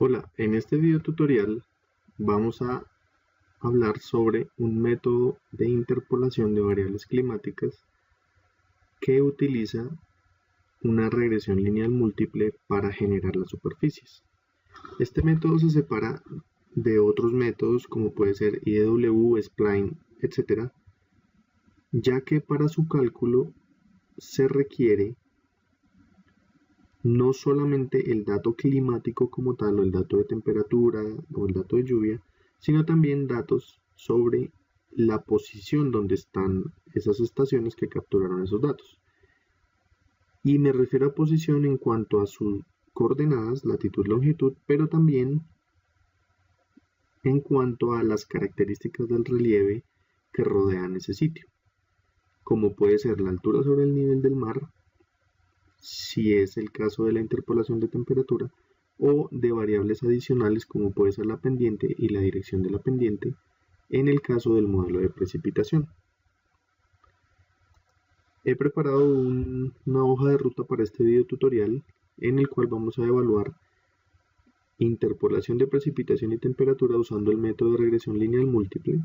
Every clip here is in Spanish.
Hola, en este video tutorial vamos a hablar sobre un método de interpolación de variables climáticas que utiliza una regresión lineal múltiple para generar las superficies. Este método se separa de otros métodos como puede ser IDW, Spline, etc., ya que para su cálculo se requiere no solamente el dato climático como tal, o el dato de temperatura, o el dato de lluvia, sino también datos sobre la posición donde están esas estaciones que capturaron esos datos. Y me refiero a posición en cuanto a sus coordenadas, latitud, longitud, pero también en cuanto a las características del relieve que rodean ese sitio, como puede ser la altura sobre el nivel del mar, si es el caso de la interpolación de temperatura, o de variables adicionales como puede ser la pendiente y la dirección de la pendiente en el caso del modelo de precipitación. He preparado una hoja de ruta para este video tutorial en el cual vamos a evaluar interpolación de precipitación y temperatura usando el método de regresión lineal múltiple.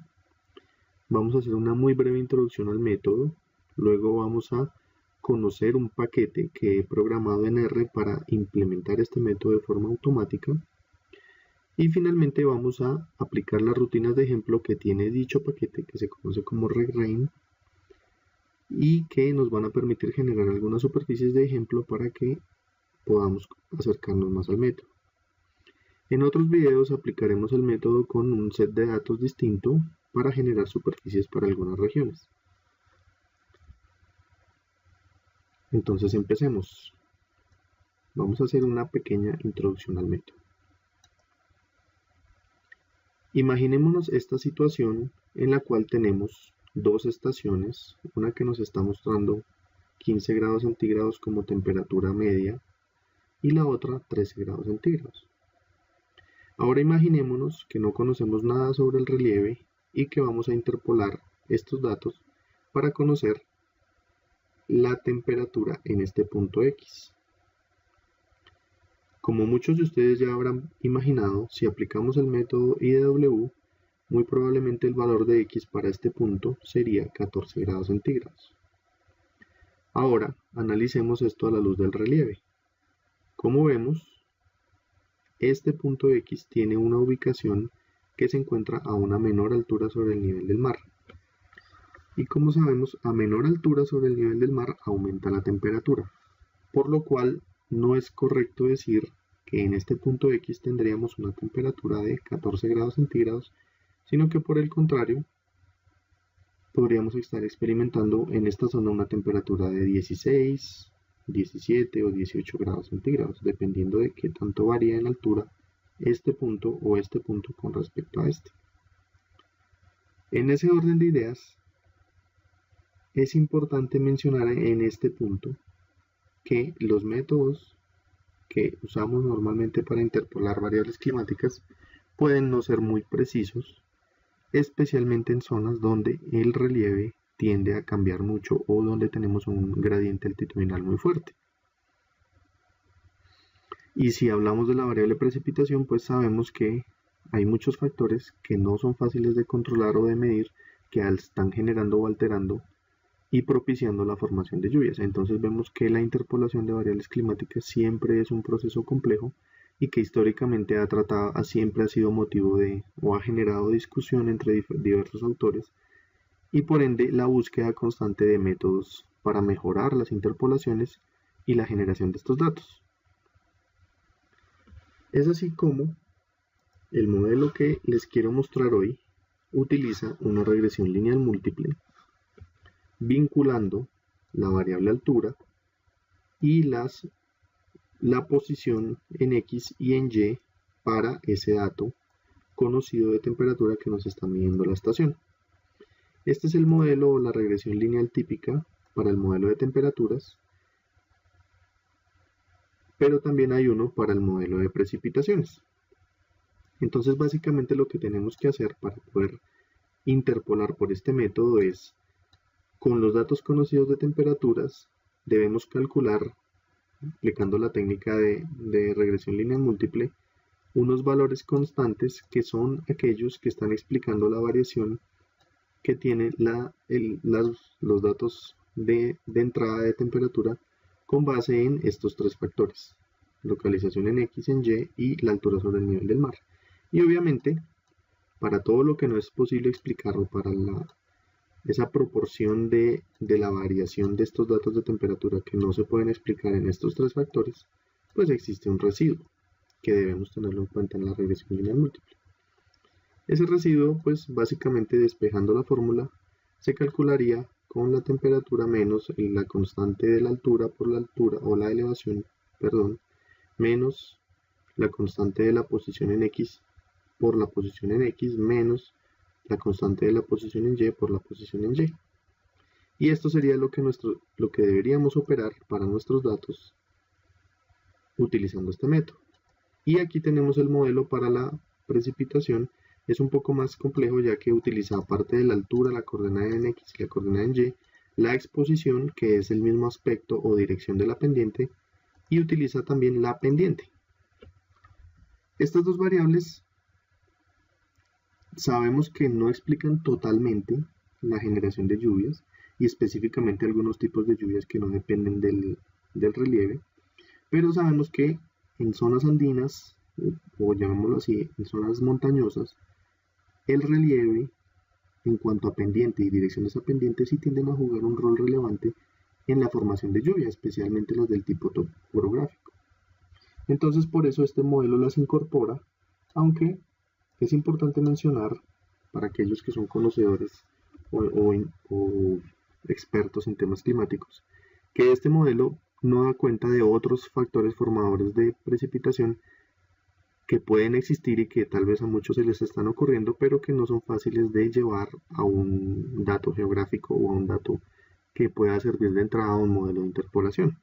Vamos a hacer una muy breve introducción al método, luego vamos a conocer un paquete que he programado en R para implementar este método de forma automática, y finalmente vamos a aplicar las rutinas de ejemplo que tiene dicho paquete, que se conoce como regRain, y que nos van a permitir generar algunas superficies de ejemplo para que podamos acercarnos más al método. En otros videos aplicaremos el método con un set de datos distinto para generar superficies para algunas regiones. Entonces empecemos. Vamos a hacer una pequeña introducción al método. Imaginémonos esta situación en la cual tenemos dos estaciones, una que nos está mostrando 15 grados centígrados como temperatura media y la otra 13 grados centígrados. Ahora imaginémonos que no conocemos nada sobre el relieve y que vamos a interpolar estos datos para conocer la temperatura en este punto X. Como muchos de ustedes ya habrán imaginado, si aplicamos el método IDW, muy probablemente el valor de X para este punto sería 14 grados centígrados. Ahora, analicemos esto a la luz del relieve. Como vemos, este punto X tiene una ubicación que se encuentra a una menor altura sobre el nivel del mar. Y como sabemos, a menor altura sobre el nivel del mar aumenta la temperatura, por lo cual no es correcto decir que en este punto X tendríamos una temperatura de 14 grados centígrados, sino que por el contrario, podríamos estar experimentando en esta zona una temperatura de 16, 17 o 18 grados centígrados, dependiendo de qué tanto varía en altura este punto o este punto con respecto a este. En ese orden de ideas, es importante mencionar en este punto que los métodos que usamos normalmente para interpolar variables climáticas pueden no ser muy precisos, especialmente en zonas donde el relieve tiende a cambiar mucho o donde tenemos un gradiente altitudinal muy fuerte. Y si hablamos de la variable precipitación, pues sabemos que hay muchos factores que no son fáciles de controlar o de medir, que están generando o alterando y propiciando la formación de lluvias. Entonces vemos que la interpolación de variables climáticas siempre es un proceso complejo y que históricamente siempre ha sido motivo de o ha generado discusión entre diversos autores, y por ende la búsqueda constante de métodos para mejorar las interpolaciones y la generación de estos datos. Es así como el modelo que les quiero mostrar hoy utiliza una regresión lineal múltiple vinculando la variable altura y la posición en X y en Y para ese dato conocido de temperatura que nos está midiendo la estación. Este es el modelo o la regresión lineal típica para el modelo de temperaturas, pero también hay uno para el modelo de precipitaciones. Entonces básicamente lo que tenemos que hacer para poder interpolar por este método es, con los datos conocidos de temperaturas, debemos calcular, aplicando la técnica de regresión lineal múltiple, unos valores constantes que son aquellos que están explicando la variación que tiene los datos de entrada de temperatura con base en estos tres factores: localización en X, en Y y la altura sobre el nivel del mar. Y obviamente, para todo lo que no es posible explicar, o para esa proporción de la variación de estos datos de temperatura que no se pueden explicar en estos tres factores, pues existe un residuo que debemos tenerlo en cuenta en la regresión lineal múltiple. Ese residuo, pues básicamente despejando la fórmula, se calcularía con la temperatura menos la constante de la altura por la altura, o la elevación, perdón, menos la constante de la posición en X por la posición en X, menos la constante de la posición en Y por la posición en Y. Y esto sería lo que deberíamos operar para nuestros datos utilizando este método. Y aquí tenemos el modelo para la precipitación. Es un poco más complejo, ya que utiliza, aparte de la altura, la coordenada en X y la coordenada en Y, la exposición, que es el mismo aspecto o dirección de la pendiente, y utiliza también la pendiente. Estas dos variables sabemos que no explican totalmente la generación de lluvias, y específicamente algunos tipos de lluvias que no dependen del relieve, pero sabemos que en zonas andinas, o llamémoslo así, en zonas montañosas, el relieve en cuanto a pendiente y dirección de esa pendiente sí tienden a jugar un rol relevante en la formación de lluvia, especialmente las del tipo topográfico. Entonces, por eso este modelo las incorpora, aunque es importante mencionar, para aquellos que son conocedores o expertos en temas climáticos, que este modelo no da cuenta de otros factores formadores de precipitación que pueden existir y que tal vez a muchos se les están ocurriendo, pero que no son fáciles de llevar a un dato geográfico o a un dato que pueda servir de entrada a un modelo de interpolación.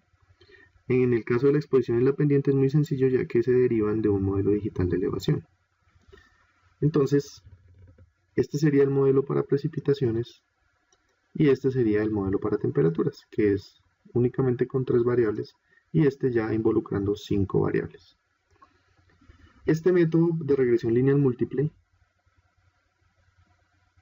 En el caso de la exposición en la pendiente es muy sencillo, ya que se derivan de un modelo digital de elevación. Entonces, este sería el modelo para precipitaciones y este sería el modelo para temperaturas, que es únicamente con 3 variables, y este ya involucrando 5 variables. Este método de regresión lineal múltiple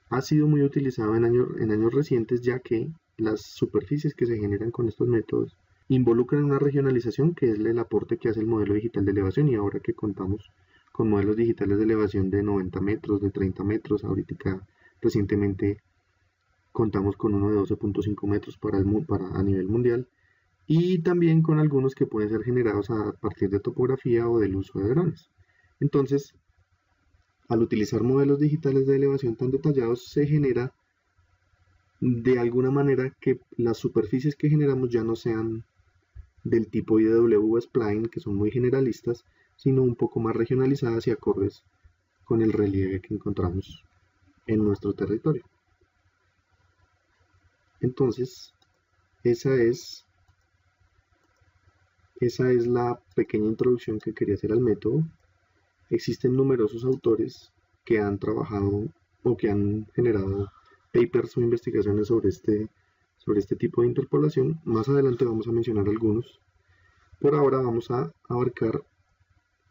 ha sido muy utilizado en años recientes, ya que las superficies que se generan con estos métodos involucran una regionalización, que es el aporte que hace el modelo digital de elevación, y ahora que contamos con modelos digitales de elevación de 90 metros, de 30 metros, ahorita recientemente contamos con uno de 12.5 metros a nivel mundial, y también con algunos que pueden ser generados a partir de topografía o del uso de drones. Entonces, al utilizar modelos digitales de elevación tan detallados, se genera de alguna manera que las superficies que generamos ya no sean del tipo IDW o spline, que son muy generalistas, sino un poco más regionalizadas y acordes con el relieve que encontramos en nuestro territorio. Entonces, esa es la pequeña introducción que quería hacer al método. Existen numerosos autores que han trabajado o que han generado papers o investigaciones sobre este tipo de interpolación. Más adelante vamos a mencionar algunos. Por ahora vamos a abarcar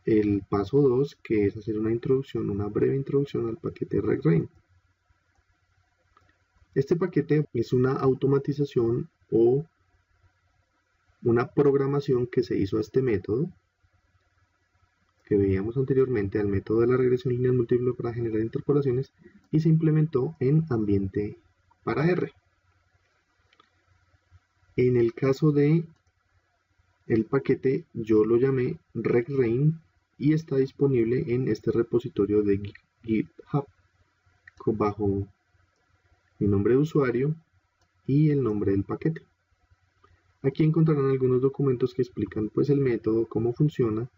el paso 2, que es hacer una breve introducción al paquete RegRain. Este paquete es una automatización o una programación que se hizo a este método, que veíamos anteriormente, al método de la regresión lineal múltiple para generar interpolaciones, y se implementó en ambiente para R. En el caso de el paquete, yo lo llamé RegRain y está disponible en este repositorio de GitHub bajo mi nombre de usuario y el nombre del paquete. Aquí encontrarán algunos documentos que explican pues el método, cómo funciona,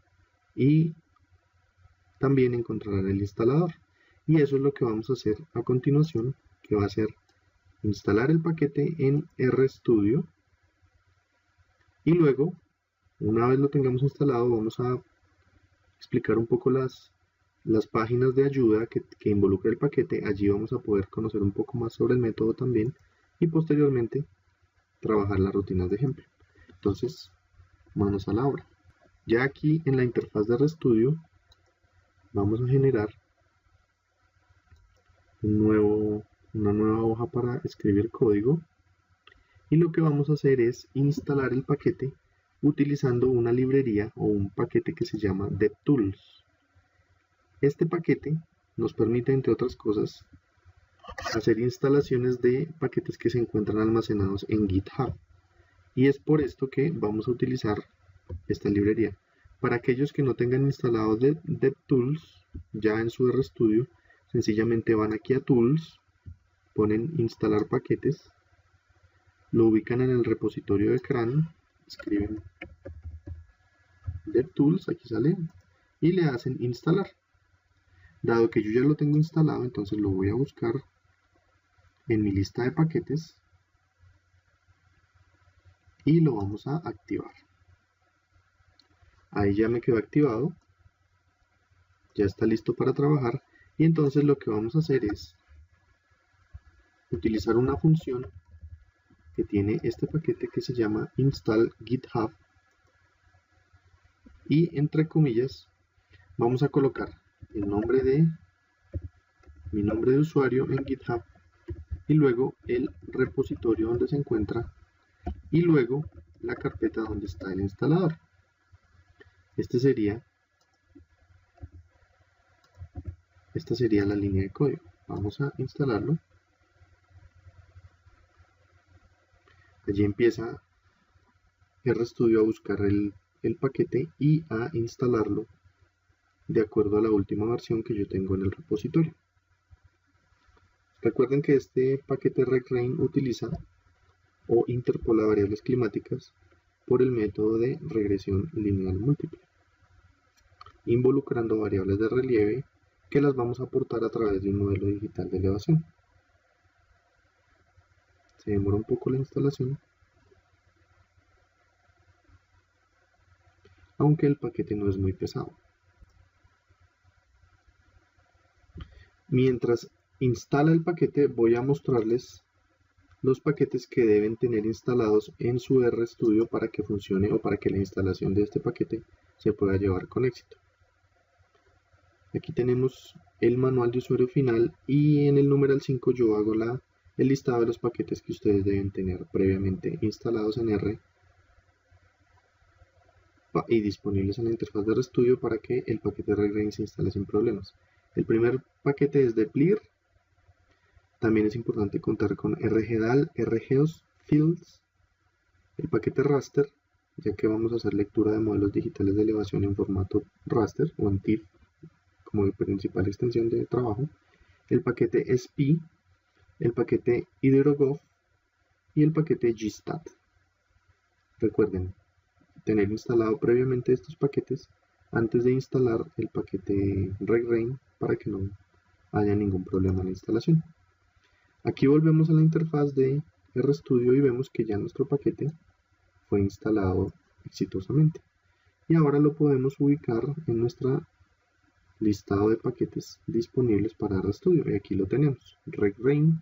y también encontrarán el instalador. Y eso es lo que vamos a hacer a continuación, que va a ser instalar el paquete en RStudio, y luego, una vez lo tengamos instalado, vamos a explicar un poco las páginas de ayuda que involucra el paquete. Allí vamos a poder conocer un poco más sobre el método también, y posteriormente trabajar las rutinas de ejemplo. Entonces, manos a la obra. Ya aquí en la interfaz de RStudio vamos a generar una nueva hoja para escribir código, y lo que vamos a hacer es instalar el paquete utilizando una librería o un paquete que se llama DevTools. Este paquete nos permite, entre otras cosas, hacer instalaciones de paquetes que se encuentran almacenados en GitHub, y es por esto que vamos a utilizar esta librería. Para aquellos que no tengan instalado DevTools ya en su RStudio, sencillamente van aquí a Tools, ponen instalar paquetes, lo ubican en el repositorio de CRAN, escriben DevTools, aquí sale, y le hacen instalar. Dado que yo ya lo tengo instalado, entonces lo voy a buscar en mi lista de paquetes y lo vamos a activar. Ahí ya me quedó activado, ya está listo para trabajar, y entonces lo que vamos a hacer es utilizar una función que tiene este paquete que se llama install GitHub, y entre comillas vamos a colocar el nombre de mi nombre de usuario en GitHub, y luego el repositorio donde se encuentra, y luego la carpeta donde está el instalador. Esta sería la línea de código. Vamos a instalarlo. Allí empieza RStudio a buscar el paquete y a instalarlo de acuerdo a la última versión que yo tengo en el repositorio. Recuerden que este paquete regrain utiliza o interpola variables climáticas por el método de regresión lineal múltiple, involucrando variables de relieve que las vamos a aportar a través de un modelo digital de elevación. Se demora un poco la instalación, aunque el paquete no es muy pesado. Mientras instala el paquete, voy a mostrarles los paquetes que deben tener instalados en su RStudio para que funcione o para que la instalación de este paquete se pueda llevar con éxito. Aquí tenemos el manual de usuario final, y en el numeral 5 yo hago el listado de los paquetes que ustedes deben tener previamente instalados en R y disponibles en la interfaz de RStudio para que el paquete regrain se instale sin problemas. El primer paquete es dplyr. También es importante contar con rgdal, rgeos-fields, el paquete raster, ya que vamos a hacer lectura de modelos digitales de elevación en formato raster o en TIFF como principal extensión de trabajo, el paquete sp, el paquete hydrogov y el paquete gstat. Recuerden tener instalado previamente estos paquetes antes de instalar el paquete regrain para que no haya ningún problema en la instalación. Aquí volvemos a la interfaz de RStudio y vemos que ya nuestro paquete fue instalado exitosamente. Y ahora lo podemos ubicar en nuestro listado de paquetes disponibles para RStudio. Y aquí lo tenemos. Regrain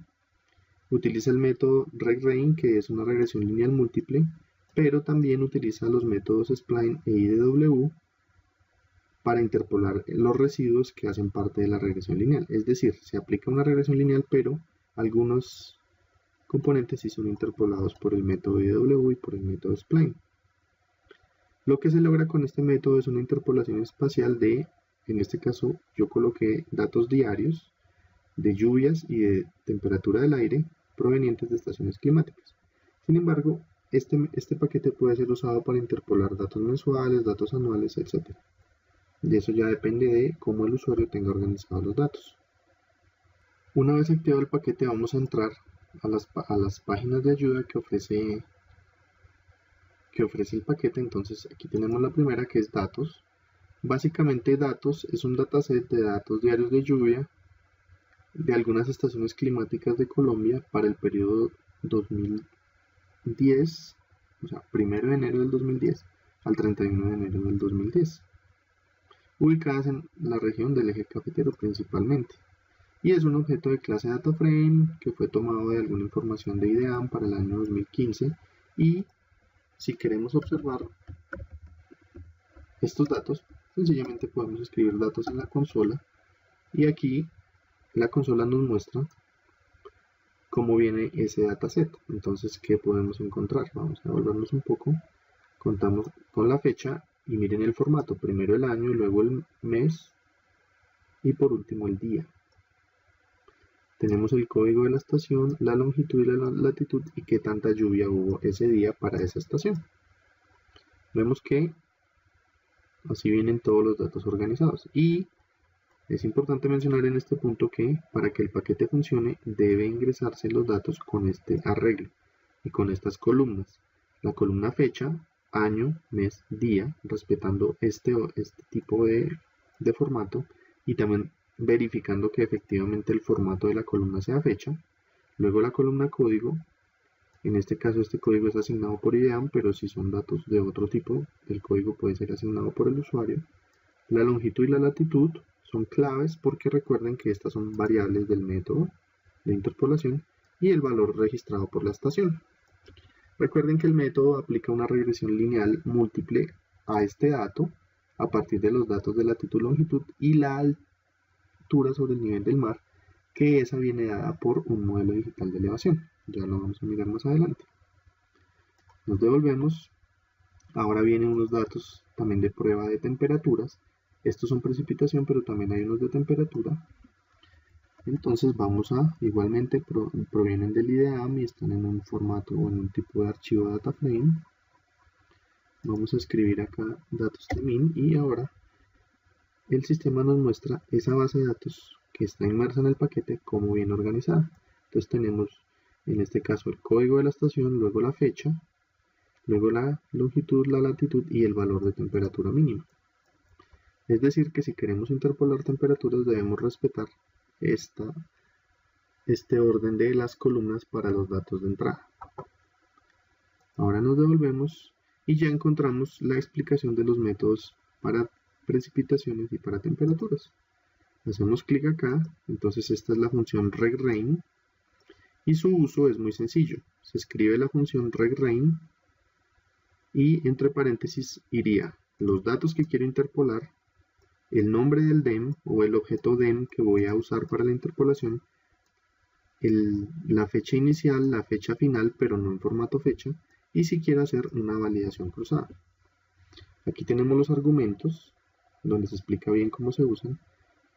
utiliza el método regrain, que es una regresión lineal múltiple, pero también utiliza los métodos spline e idw para interpolar los residuos que hacen parte de la regresión lineal. Es decir, se aplica una regresión lineal, pero algunos componentes sí son interpolados por el método IW y por el método spline. Lo que se logra con este método es una interpolación espacial de, en este caso yo coloqué datos diarios de lluvias y de temperatura del aire provenientes de estaciones climáticas. Sin embargo, este paquete puede ser usado para interpolar datos mensuales, datos anuales, etc. Y eso ya depende de cómo el usuario tenga organizados los datos. Una vez activado el paquete, vamos a entrar a las páginas de ayuda que ofrece el paquete. Entonces aquí tenemos la primera, que es datos. Básicamente datos es un dataset de datos diarios de lluvia de algunas estaciones climáticas de Colombia para el periodo 2010, o sea, 1 de enero del 2010 al 31 de enero del 2010, ubicadas en la región del eje cafetero principalmente. Y es un objeto de clase DataFrame que fue tomado de alguna información de IDEAM para el año 2015. Y si queremos observar estos datos, sencillamente podemos escribir datos en la consola y aquí la consola nos muestra cómo viene ese dataset. Entonces, ¿qué podemos encontrar? Vamos a volvernos un poco. Contamos con la fecha y miren el formato. Primero el año, luego el mes y por último el día. Tenemos el código de la estación, la longitud y la latitud y qué tanta lluvia hubo ese día para esa estación. Vemos que así vienen todos los datos organizados. Y es importante mencionar en este punto que para que el paquete funcione debe ingresarse los datos con este arreglo y con estas columnas. La columna fecha, año, mes, día, respetando este tipo de formato y también verificando que efectivamente el formato de la columna sea fecha. Luego la columna código, en este caso este código es asignado por IDEAM, pero si son datos de otro tipo, el código puede ser asignado por el usuario. La longitud y la latitud son claves porque recuerden que estas son variables del método de interpolación y el valor registrado por la estación. Recuerden que el método aplica una regresión lineal múltiple a este dato a partir de los datos de latitud, longitud y la altura sobre el nivel del mar, que esa viene dada por un modelo digital de elevación. Ya lo vamos a mirar más adelante. Nos devolvemos. Ahora vienen unos datos también de prueba de temperaturas. Estos son precipitación, pero también hay unos de temperatura. Entonces vamos a, igualmente provienen del IDEAM y están en un formato o en un tipo de archivo data frame. Vamos a escribir acá datos de min y ahora el sistema nos muestra esa base de datos que está inmersa en el paquete como bien organizada. Entonces tenemos en este caso el código de la estación, luego la fecha, luego la longitud, la latitud y el valor de temperatura mínima. Es decir que si queremos interpolar temperaturas debemos respetar este orden de las columnas para los datos de entrada. Ahora nos devolvemos y ya encontramos la explicación de los métodos para precipitaciones y para temperaturas. Hacemos clic acá, entonces esta es la función regRain y su uso es muy sencillo. Se escribe la función regRain y entre paréntesis iría los datos que quiero interpolar, el nombre del DEM o el objeto DEM que voy a usar para la interpolación, la fecha inicial, la fecha final, pero no en formato fecha, y si quiero hacer una validación cruzada. Aquí tenemos los argumentos, donde se explica bien cómo se usan,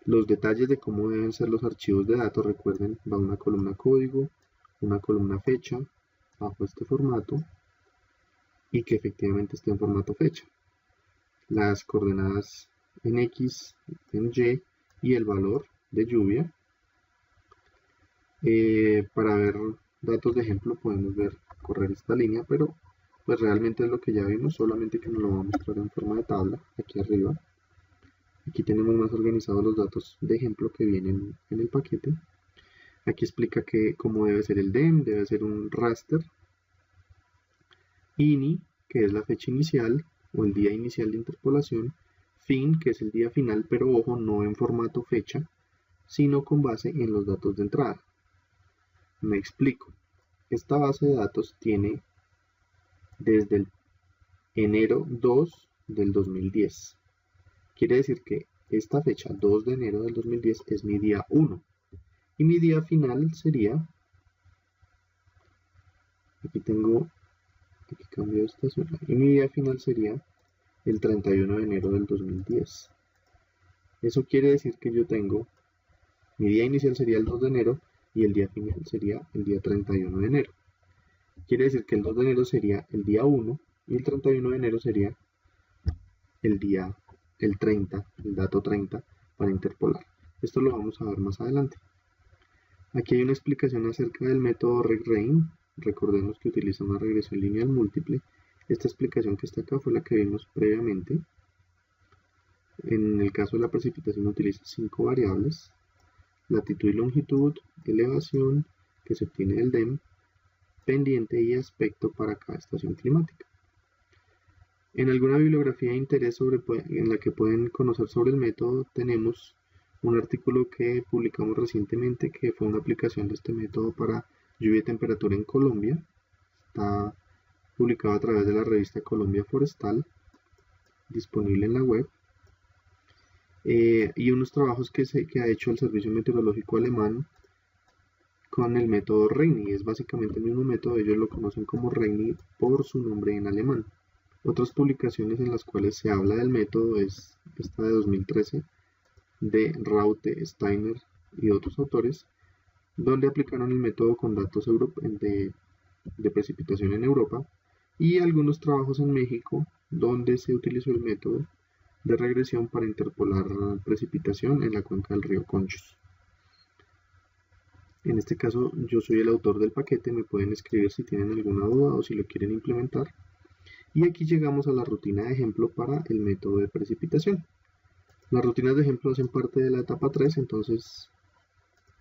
los detalles de cómo deben ser los archivos de datos. Recuerden, va una columna código, una columna fecha, bajo este formato, y que efectivamente esté en formato fecha. Las coordenadas en X, en Y y el valor de lluvia. Para ver datos de ejemplo podemos correr esta línea, pero pues realmente es lo que ya vimos, solamente que nos lo va a mostrar en forma de tabla aquí arriba. Aquí tenemos más organizados los datos de ejemplo que vienen en el paquete. Aquí explica cómo debe ser el DEM, debe ser un raster. INI, que es la fecha inicial o el día inicial de interpolación. Fin, que es el día final, pero ojo, no en formato fecha, sino con base en los datos de entrada. Me explico. Esta base de datos tiene desde el enero 2 del 2010. Quiere decir que esta fecha, 2 de enero del 2010, es mi día 1. Y mi día final sería, aquí cambio de estación, y mi día final sería el 31 de enero del 2010. Eso quiere decir que yo tengo, mi día inicial sería el 2 de enero y el día final sería el día 31 de enero. Quiere decir que el 2 de enero sería el día 1 y el 31 de enero sería el 30, el dato 30 para interpolar. Esto lo vamos a ver más adelante. Aquí hay una explicación acerca del método regRain. Recordemos que utiliza una regresión lineal múltiple. Esta explicación que está acá fue la que vimos previamente. En el caso de la precipitación utiliza 5 variables: latitud y longitud, elevación, que se obtiene del DEM, pendiente y aspecto para cada estación climática. En alguna bibliografía de interés en la que pueden conocer sobre el método, tenemos un artículo que publicamos recientemente que fue una aplicación de este método para lluvia y temperatura en Colombia. Está publicado a través de la revista Colombia Forestal, disponible en la web. y unos trabajos que ha hecho el Servicio Meteorológico Alemán con el método Reyni. Es básicamente el mismo método, ellos lo conocen como Reyni por su nombre en alemán. Otras publicaciones en las cuales se habla del método es esta de 2013 de Raute, Steiner y otros autores, donde aplicaron el método con datos de precipitación en Europa, y algunos trabajos en México donde se utilizó el método de regresión para interpolar precipitación en la cuenca del río Conchos. En este caso yo soy el autor del paquete, me pueden escribir si tienen alguna duda o si lo quieren implementar. Y aquí llegamos a la rutina de ejemplo para el método de precipitación. Las rutinas de ejemplo hacen parte de la etapa 3, entonces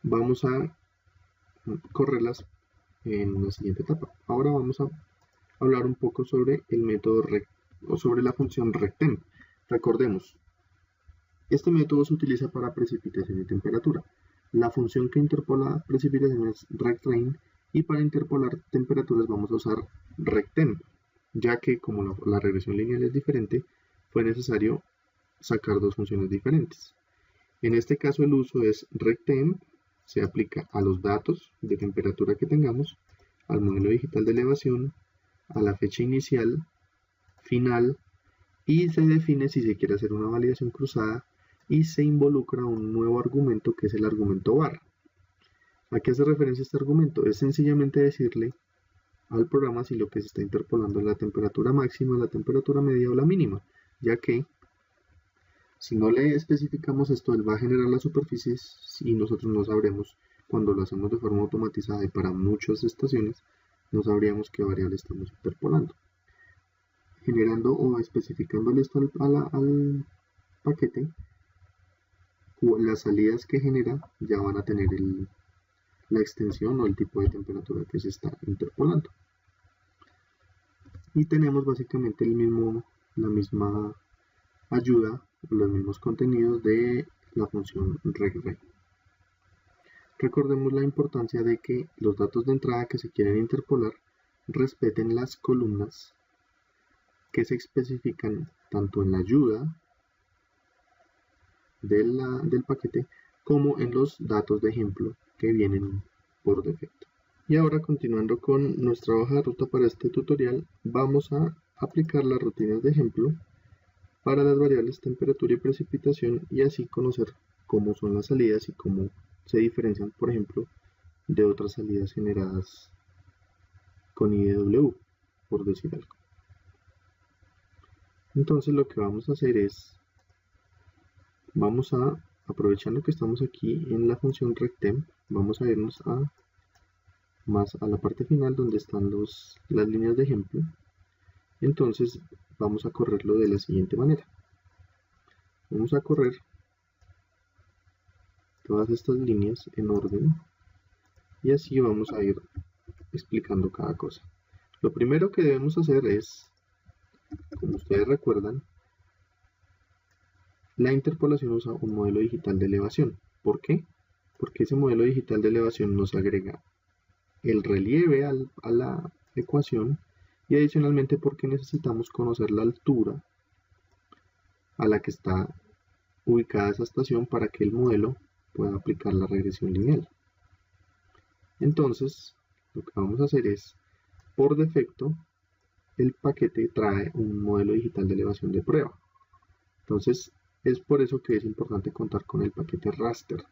vamos a correrlas en la siguiente etapa. Ahora vamos a hablar un poco sobre el método o sobre la función rectemp. Recordemos, este método se utiliza para precipitación y temperatura. La función que interpola precipitación es rectrain, y para interpolar temperaturas vamos a usar rectemp, ya que como la regresión lineal es diferente, fue necesario sacar dos funciones diferentes. En este caso el uso es rectemp, se aplica a los datos de temperatura que tengamos, al modelo digital de elevación, a la fecha inicial, final, y se define si se quiere hacer una validación cruzada, y se involucra un nuevo argumento que es el argumento var. ¿A qué hace referencia este argumento? Es sencillamente decirle al programa si lo que se está interpolando es la temperatura máxima, la temperatura media o la mínima, ya que si no le especificamos esto, él va a generar las superficies y nosotros no sabremos, cuando lo hacemos de forma automatizada y para muchas estaciones, no sabríamos qué variable estamos interpolando. Generando o especificándole esto al paquete, las salidas que genera ya van a tener la extensión o el tipo de temperatura que se está interpolando. Y tenemos básicamente la misma ayuda, los mismos contenidos de la función regRe. Recordemos la importancia de que los datos de entrada que se quieren interpolar respeten las columnas que se especifican tanto en la ayuda del paquete como en los datos de ejemplo que vienen por defecto. Y ahora, continuando con nuestra hoja de ruta para este tutorial, vamos a aplicar las rutinas de ejemplo para las variables temperatura y precipitación, y así conocer cómo son las salidas y cómo se diferencian, por ejemplo, de otras salidas generadas con IDW, por decir algo. Entonces lo que vamos a hacer es, aprovechando que estamos aquí en la función rectemp, vamos a irnos más a la parte final donde están las líneas de ejemplo. Entonces vamos a correrlo de la siguiente manera. Vamos a correr todas estas líneas en orden y así vamos a ir explicando cada cosa. Lo primero que debemos hacer es, como ustedes recuerdan, la interpolación usa un modelo digital de elevación. ¿Por qué? Porque ese modelo digital de elevación nos agrega el relieve a la ecuación, y adicionalmente porque necesitamos conocer la altura a la que está ubicada esa estación para que el modelo pueda aplicar la regresión lineal. Entonces lo que vamos a hacer es, por defecto, el paquete trae un modelo digital de elevación de prueba. Entonces es por eso que es importante contar con el paquete raster.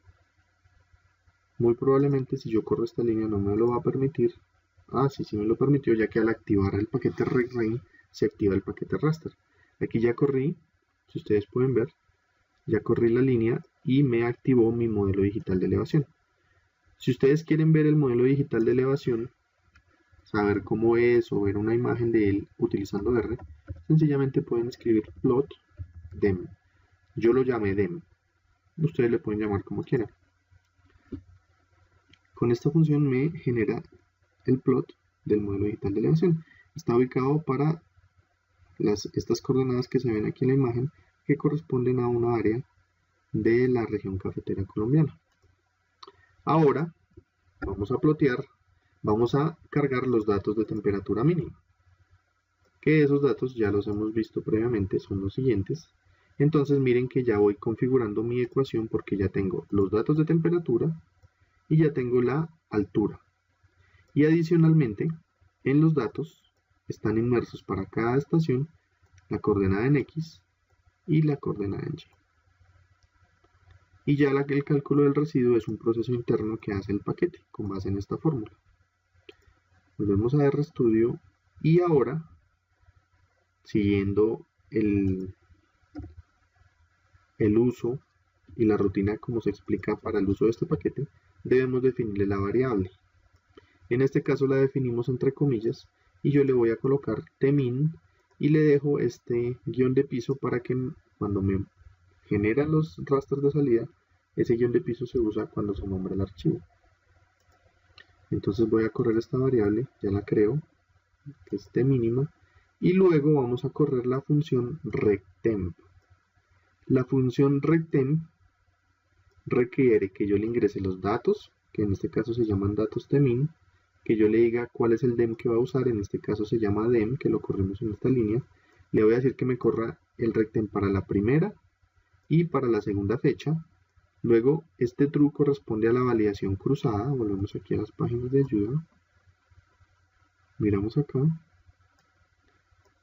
Muy probablemente si yo corro esta línea no me lo va a permitir. Sí me lo permitió, ya que al activar el paquete regRain se activa el paquete raster. Aquí ya corrí, si ustedes pueden ver, ya corrí la línea y me activó mi modelo digital de elevación. Si ustedes quieren ver el modelo digital de elevación, saber cómo es o ver una imagen de él utilizando R, sencillamente pueden escribir plot dem. Yo lo llamé dem. Ustedes le pueden llamar como quieran. Con esta función me genera el plot del modelo digital de elevación. Está ubicado para estas coordenadas que se ven aquí en la imagen, que corresponden a una área de la región cafetera colombiana. Ahora vamos a plotear, vamos a cargar los datos de temperatura mínima, que esos datos ya los hemos visto previamente, son los siguientes. Entonces miren que ya voy configurando mi ecuación porque ya tengo los datos de temperatura y ya tengo la altura. Y adicionalmente, en los datos están inmersos para cada estación la coordenada en X y la coordenada en Y. Y ya el cálculo del residuo es un proceso interno que hace el paquete con base en esta fórmula. Volvemos a RStudio y ahora, siguiendo el uso y la rutina como se explica para el uso de este paquete, debemos definirle la variable. En este caso la definimos entre comillas y yo le voy a colocar tmin y le dejo este guión de piso para que cuando me generan los rastros de salida, ese guión de piso se usa cuando se nombra el archivo. Entonces voy a correr esta variable, ya la creo, que es tmínima, y luego vamos a correr la función rectemp. La función rectemp requiere que yo le ingrese los datos, que en este caso se llaman datos tmin, que yo le diga cuál es el dem que va a usar, en este caso se llama dem, que lo corremos en esta línea. Le voy a decir que me corra el rectemp para la primera y para la segunda fecha. Luego este true corresponde a la validación cruzada. Volvemos aquí a las páginas de ayuda. Miramos acá.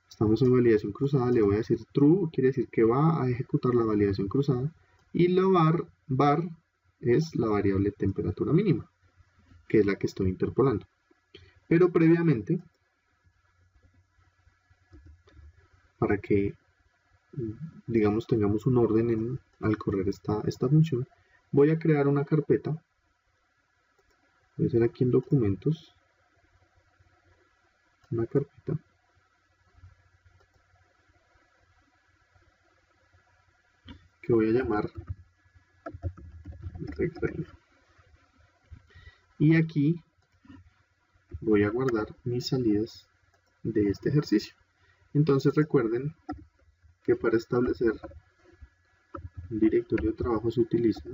Estamos en validación cruzada, le voy a decir true, quiere decir que va a ejecutar la validación cruzada. Y la var es la variable temperatura mínima, que es la que estoy interpolando. Pero previamente, para que digamos tengamos un orden al correr esta función, voy a crear una carpeta. Voy a hacer aquí en documentos una carpeta que voy a llamar rectangle. Y aquí voy a guardar mis salidas de este ejercicio. Entonces recuerden que para establecer un directorio de trabajo se utiliza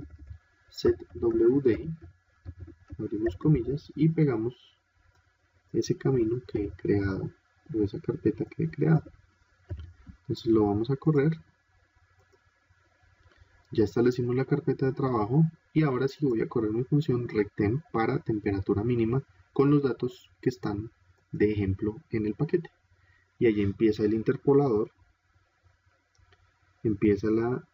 setwd, abrimos comillas y pegamos ese camino que he creado o esa carpeta que he creado. Entonces lo vamos a correr. Ya establecimos la carpeta de trabajo y ahora sí voy a correr mi función rectemp para temperatura mínima con los datos que están de ejemplo en el paquete. Y allí empieza el interpolador. Empieza la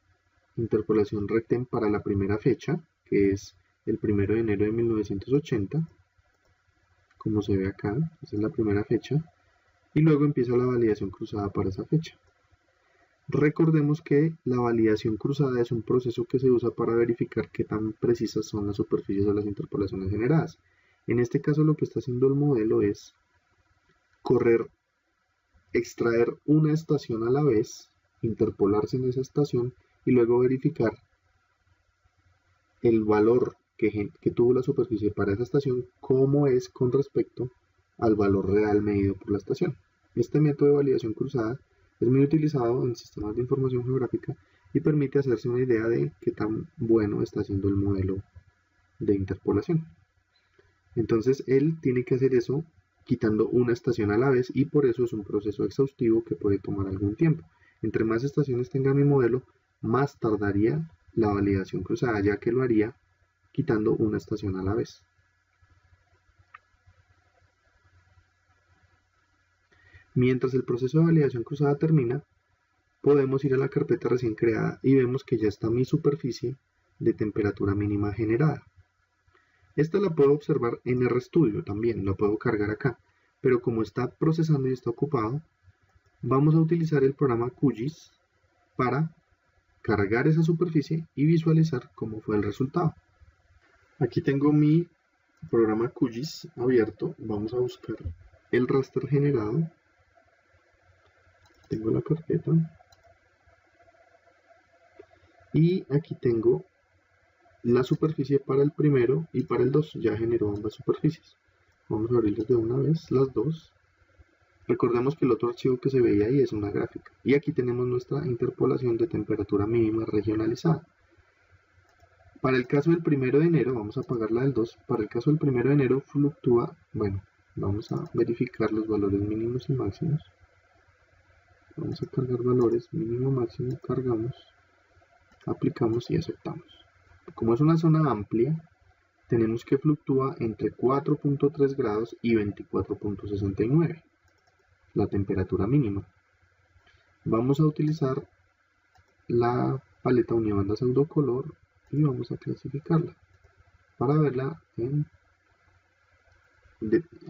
interpolación rectemp para la primera fecha, que es el 1 de enero de 1980. Como se ve acá, esa es la primera fecha. Y luego empieza la validación cruzada para esa fecha. Recordemos que la validación cruzada es un proceso que se usa para verificar qué tan precisas son las superficies o las interpolaciones generadas. En este caso lo que está haciendo el modelo es extraer una estación a la vez, interpolarse en esa estación y luego verificar el valor que tuvo la superficie para esa estación, cómo es con respecto al valor real medido por la estación. Este método de validación cruzada es muy utilizado en sistemas de información geográfica y permite hacerse una idea de qué tan bueno está haciendo el modelo de interpolación. Entonces él tiene que hacer eso quitando una estación a la vez y por eso es un proceso exhaustivo que puede tomar algún tiempo. Entre más estaciones tenga mi modelo, más tardaría la validación cruzada, ya que lo haría quitando una estación a la vez. Mientras el proceso de validación cruzada termina, podemos ir a la carpeta recién creada y vemos que ya está mi superficie de temperatura mínima generada. Esta la puedo observar en RStudio también, la puedo cargar acá, pero como está procesando y está ocupado, vamos a utilizar el programa QGIS para cargar esa superficie y visualizar cómo fue el resultado. Aquí tengo mi programa QGIS abierto, vamos a buscar el raster generado. Tengo la carpeta y aquí tengo la superficie para el primero y para el 2, ya generó ambas superficies. Vamos a abrirlas de una vez, las dos. Recordemos que el otro archivo que se veía ahí es una gráfica. Y aquí tenemos nuestra interpolación de temperatura mínima regionalizada. Para el caso del 1 de enero, vamos a apagar la del 2, para el caso del 1 de enero fluctúa, bueno, vamos a verificar los valores mínimos y máximos. Vamos a cargar valores, mínimo, máximo, cargamos, aplicamos y aceptamos. Como es una zona amplia, tenemos que fluctúa entre 4.3 grados y 24.69, la temperatura mínima. Vamos a utilizar la paleta unibanda pseudocolor y vamos a clasificarla para verla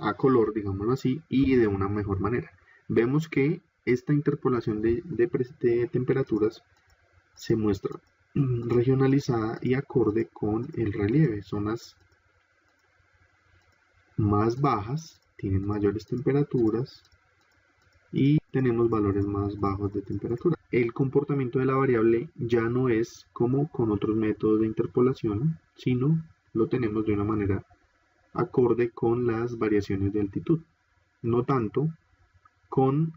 a color, digámoslo así, y de una mejor manera. Vemos que esta interpolación de temperaturas se muestra regionalizada y acorde con el relieve. Zonas más bajas tienen mayores temperaturas y tenemos valores más bajos de temperatura. El comportamiento de la variable ya no es como con otros métodos de interpolación, sino lo tenemos de una manera acorde con las variaciones de altitud, no tanto con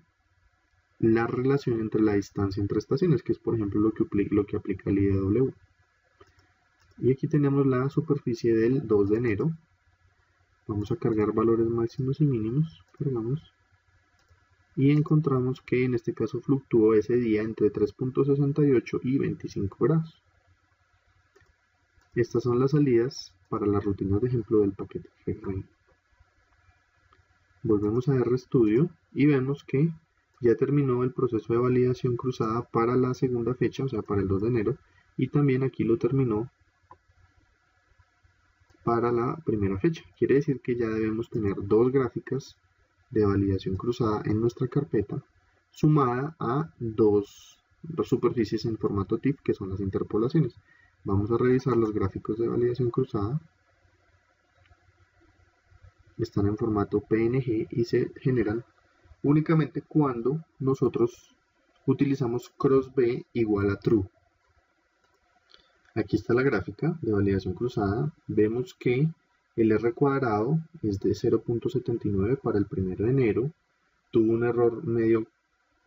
la relación entre la distancia entre estaciones, que es por ejemplo lo que aplica el IDW. Y aquí tenemos la superficie del 2 de enero. Vamos a cargar valores máximos y mínimos, cargamos, y encontramos que en este caso fluctuó ese día entre 3.68 y 25 grados. Estas son las salidas para las rutinas de ejemplo del paquete RegRain. Volvemos a RStudio y vemos que ya terminó el proceso de validación cruzada para la segunda fecha, o sea para el 2 de enero, y también aquí lo terminó para la primera fecha. Quiere decir que ya debemos tener dos gráficas de validación cruzada en nuestra carpeta, sumada a dos superficies en formato TIFF, que son las interpolaciones. Vamos a revisar los gráficos de validación cruzada. Están en formato PNG y se generan únicamente cuando nosotros utilizamos crossB igual a true. Aquí está la gráfica de validación cruzada. Vemos que el R cuadrado es de 0.79 para el 1 de enero. Tuvo un error medio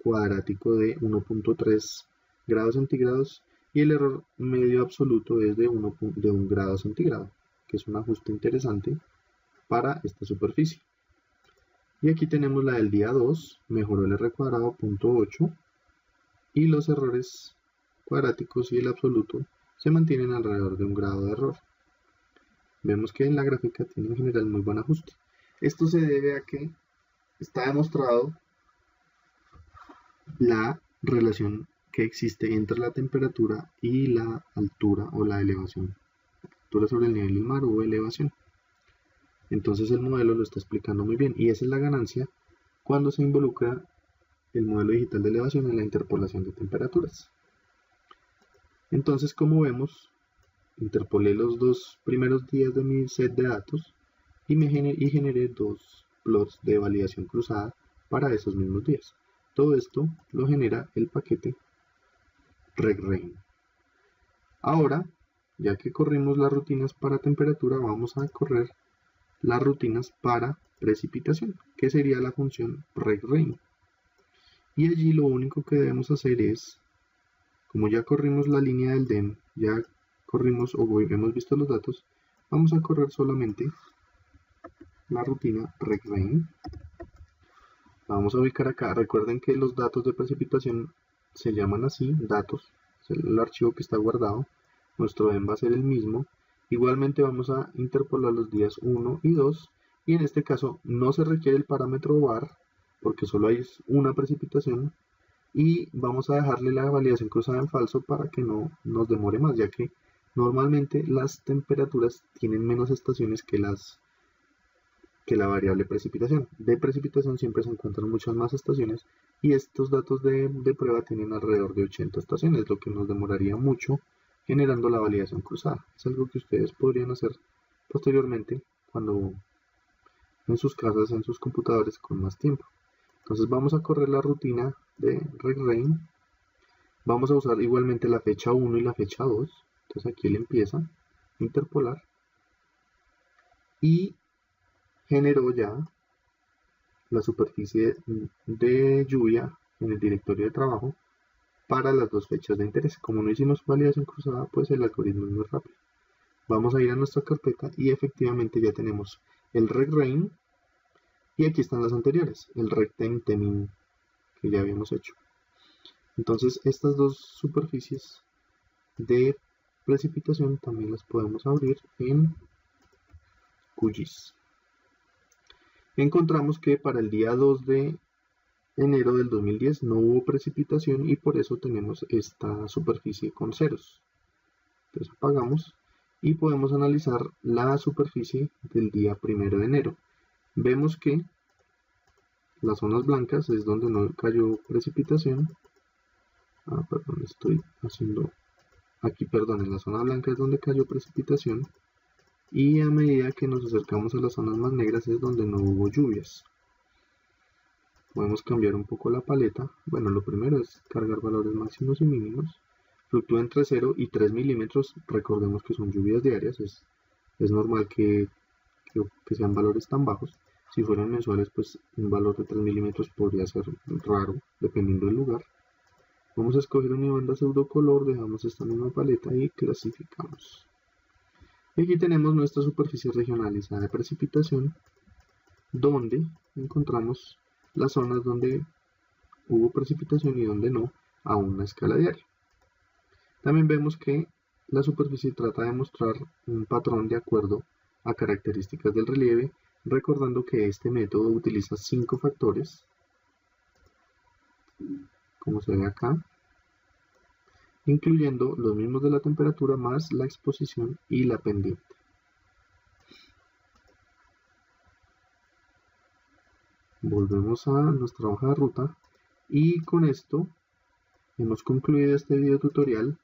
cuadrático de 1.3 grados centígrados y el error medio absoluto es de 1 grado centígrado, que es un ajuste interesante para esta superficie. Y aquí tenemos la del día 2, mejoró el R cuadrado 0.8 y los errores cuadráticos y el absoluto se mantienen alrededor de 1 grado de error. Vemos que en la gráfica tiene en general muy buen ajuste. Esto se debe a que está demostrado la relación que existe entre la temperatura y la altura o la elevación. Altura sobre el nivel del mar o elevación. Entonces el modelo lo está explicando muy bien y esa es la ganancia cuando se involucra el modelo digital de elevación en la interpolación de temperaturas. Entonces, como vemos, interpolé los dos primeros días de mi set de datos y generé dos plots de validación cruzada para esos mismos días. Todo esto lo genera el paquete RegRain. Ahora, ya que corrimos las rutinas para temperatura, vamos a correr las rutinas para precipitación, que sería la función RegRain. Y allí lo único que debemos hacer es, como ya corrimos la línea del DEM, ya corrimos o hemos visto los datos, vamos a correr solamente la rutina RegRain. La vamos a ubicar acá. Recuerden que los datos de precipitación se llaman así, datos, es el archivo que está guardado. Nuestro DEM va a ser el mismo. Igualmente vamos a interpolar los días 1 y 2 y en este caso no se requiere el parámetro var porque solo hay una precipitación y vamos a dejarle la validación cruzada en falso para que no nos demore más, ya que normalmente las temperaturas tienen menos estaciones que la variable precipitación. De precipitación siempre se encuentran muchas más estaciones y estos datos de prueba tienen alrededor de 80 estaciones, lo que nos demoraría mucho generando la validación cruzada. Es algo que ustedes podrían hacer posteriormente cuando en sus casas, en sus computadores con más tiempo. Entonces vamos a correr la rutina de RegRain. Vamos a usar igualmente la fecha 1 y la fecha 2. Entonces aquí él empieza a interpolar y generó ya la superficie de lluvia en el directorio de trabajo para las dos fechas de interés. Como no hicimos validación cruzada, pues el algoritmo es muy rápido. Vamos a ir a nuestra carpeta y efectivamente ya tenemos el RegRain y aquí están las anteriores, el RegTemTemin que ya habíamos hecho. Entonces estas dos superficies de precipitación también las podemos abrir en QGIS. Encontramos que para el día 2 de enero del 2010 no hubo precipitación y por eso tenemos esta superficie con ceros. Entonces apagamos y podemos analizar la superficie del día 1 de enero. Vemos que las zonas blancas es donde no cayó precipitación. Perdón, estoy haciendo aquí, perdón, en la zona blanca es donde cayó precipitación y a medida que nos acercamos a las zonas más negras es donde no hubo lluvias. Podemos cambiar un poco la paleta. Bueno, lo primero es cargar valores máximos y mínimos. Fluctúa entre 0 y 3 milímetros. Recordemos que son lluvias diarias. Es normal que sean valores tan bajos. Si fueran mensuales, pues un valor de 3 milímetros podría ser raro, dependiendo del lugar. Vamos a escoger una banda pseudocolor, dejamos esta misma paleta y clasificamos. Y aquí tenemos nuestra superficie regionalizada de precipitación, donde encontramos las zonas donde hubo precipitación y donde no, a una escala diaria. También vemos que la superficie trata de mostrar un patrón de acuerdo a características del relieve, recordando que este método utiliza 5 factores, como se ve acá, incluyendo los mismos de la temperatura más la exposición y la pendiente. Volvemos a nuestra hoja de ruta y con esto hemos concluido este video tutorial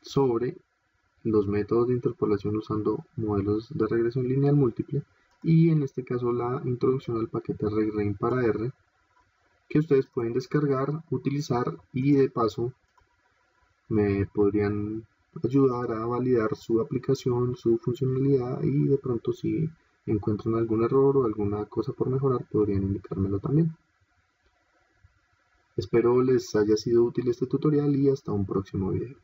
sobre los métodos de interpolación usando modelos de regresión lineal múltiple y en este caso la introducción al paquete RegRain para R, que ustedes pueden descargar, utilizar y de paso me podrían ayudar a validar su aplicación, su funcionalidad y de pronto si encuentran algún error o alguna cosa por mejorar podrían indicármelo también. Espero les haya sido útil este tutorial y hasta un próximo video.